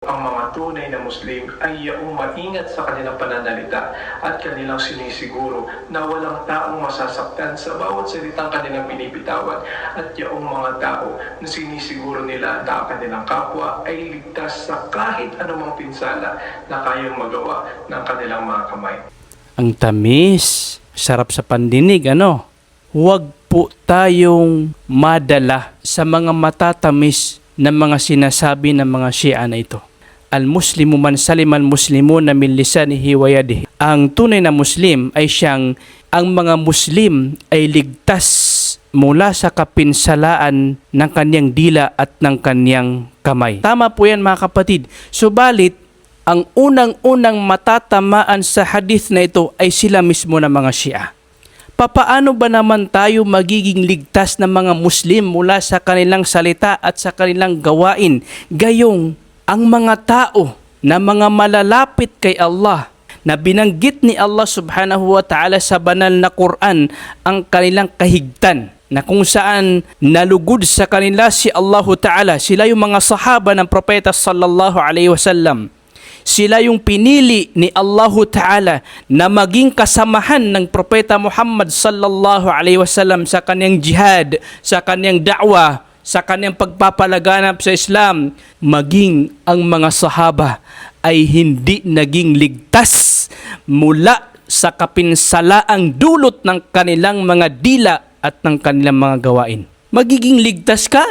Ang mga tunay na Muslim ay yaong maingat sa kanilang pananalita at kanilang sinisiguro na walang taong masasaktan sa bawat salitang kanilang binibitawan, at yaong mga tao na sinisiguro nila na ang kanilang kapwa ay ligtas sa kahit anumang pinsala na kayang magawa ng kanilang mga kamay. Ang tamis, sarap sa pandinig, ano? Huwag po tayong madala sa mga matatamis na mga sinasabi ng mga Shia na ito. Al-Muslimu man salima al-Muslimuna min lisanihi wa yadihi. Ang tunay na Muslim ay ang mga Muslim ay ligtas mula sa kapinsalaan ng kanyang dila at ng kanyang kamay. Tama po yan, mga kapatid. Subalit, ang unang-unang matatamaan sa hadith na ito ay sila mismo na mga Shia. Papaano ba naman tayo magiging ligtas na mga Muslim mula sa kanilang salita at sa kanilang gawain? Gayong ang mga tao na mga malalapit kay Allah, na binanggit ni Allah subhanahu wa ta'ala sa banal na Quran ang kanilang kahigtan, na kung saan nalugod sa kanila si Allah ta'ala. Sila yung mga sahaba ng propeta sallallahu alaihi wasallam. Sila yung pinili ni Allah ta'ala na maging kasamahan ng propeta Muhammad sallallahu alaihi wasallam sa kanyang jihad, sa kanyang da'wah, sa kanyang pagpapalaganap sa Islam. Maging ang mga sahaba ay hindi naging ligtas mula sa kapinsalaang dulot ng kanilang mga dila at ng kanilang mga gawain. Magiging ligtas ka?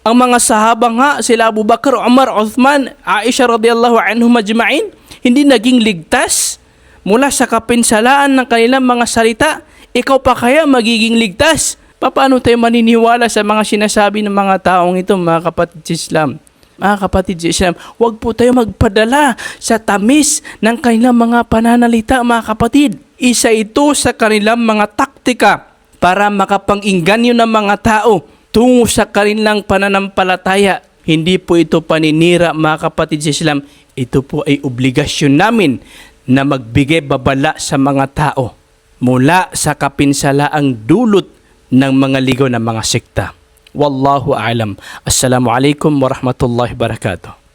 Ang mga sahaba nga, sila Abu Bakar, Umar, Uthman, Aisha radhiyallahu anhum majma'in, hindi naging ligtas mula sa kapinsalaan ng kanilang mga salita. Ikaw pa kaya magiging ligtas? Paano tayo maniniwala sa mga sinasabi ng mga taong ito, mga kapatid sa Islam? Mga kapatid sa Islam, huwag po tayo magpadala sa tamis ng kanilang mga pananalita, mga kapatid. Isa ito sa kanilang mga taktika para makapang-inganyo ng mga tao tungo sa kanilang pananampalataya. Hindi po ito paninira, mga kapatid sa Islam. Ito po ay obligasyon namin na magbigay babala sa mga tao mula sa kapinsalaang dulot ng mga ligaw ng mga sekta. Wallahu a'lam. Assalamu alaikum warahmatullahi wabarakatuh.